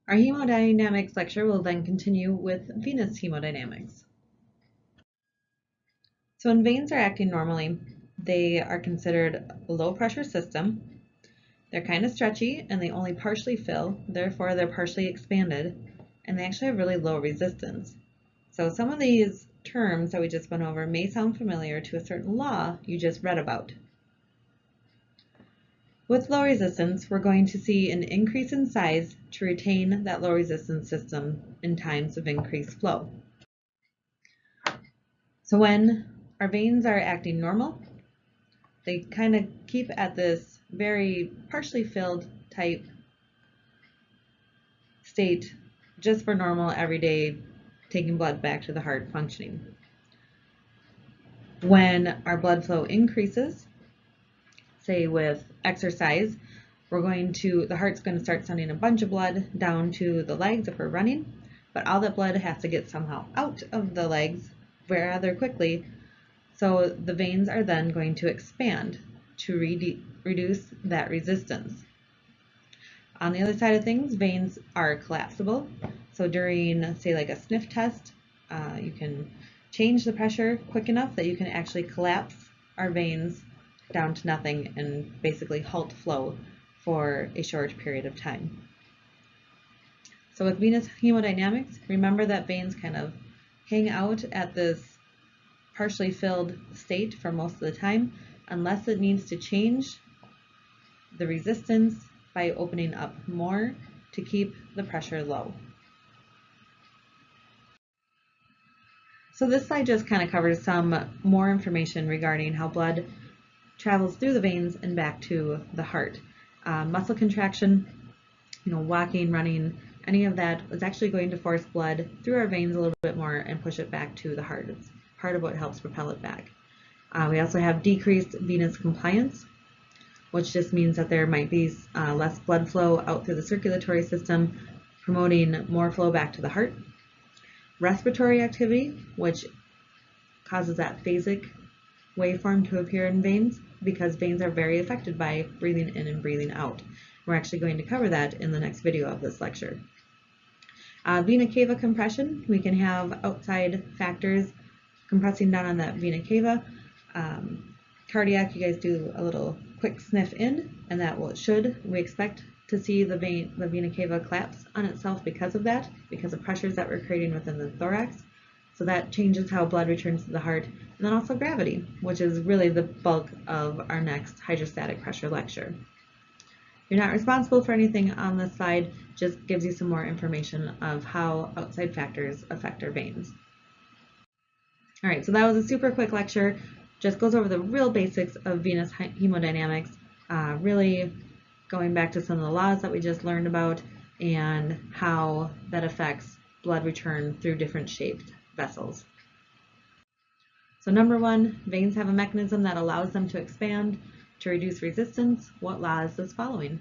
Our hemodynamics lecture will then continue with venous hemodynamics. So when veins are acting normally, they are considered a low pressure system. They're kind of stretchy and they only partially fill, therefore they're partially expanded, and they actually have really low resistance. So some of these terms that we just went over may sound familiar to a certain law you just read about. With low resistance, we're going to see an increase in size to retain that low resistance system in times of increased flow. So when our veins are acting normal, they kind of keep at this very partially filled type state just for normal everyday taking blood back to the heart functioning. When our blood flow increases, say with exercise, the heart's going to start sending a bunch of blood down to the legs if we're running, but all that blood has to get somehow out of the legs rather quickly, so the veins are then going to expand to reduce that resistance. On the other side of things, veins are collapsible, so during, say, like a sniff test, you can change the pressure quick enough that you can actually collapse our veins down to nothing and basically halt flow for a short period of time. So with venous hemodynamics, remember that veins kind of hang out at this partially filled state for most of the time, unless it needs to change the resistance by opening up more to keep the pressure low. So this slide just kind of covers some more information regarding how blood travels through the veins and back to the heart. Muscle contraction, walking, running, any of that is actually going to force blood through our veins a little bit more and push it back to the heart. It's part of what helps propel it back. We also have decreased venous compliance, which just means that there might be less blood flow out through the circulatory system, promoting more flow back to the heart. Respiratory activity, which causes that phasic waveform to appear in veins, because veins are very affected by breathing in and breathing out. We're actually going to cover that in the next video of this lecture. Vena cava compression, we can have outside factors compressing down on that vena cava. Cardiac, you guys do a little quick sniff in, and that we expect to see the vena cava collapse on itself because of that, because of pressures that we're creating within the thorax. So that changes how blood returns to the heart. And then also gravity, which is really the bulk of our next hydrostatic pressure lecture. You're not responsible for anything on this slide, just gives you some more information of how outside factors affect our veins. All right, so that was a super quick lecture. Just goes over the real basics of venous hemodynamics, really going back to some of the laws that we just learned about and how that affects blood return through different shaped vessels. So number one, veins have a mechanism that allows them to expand to reduce resistance. What law is this following?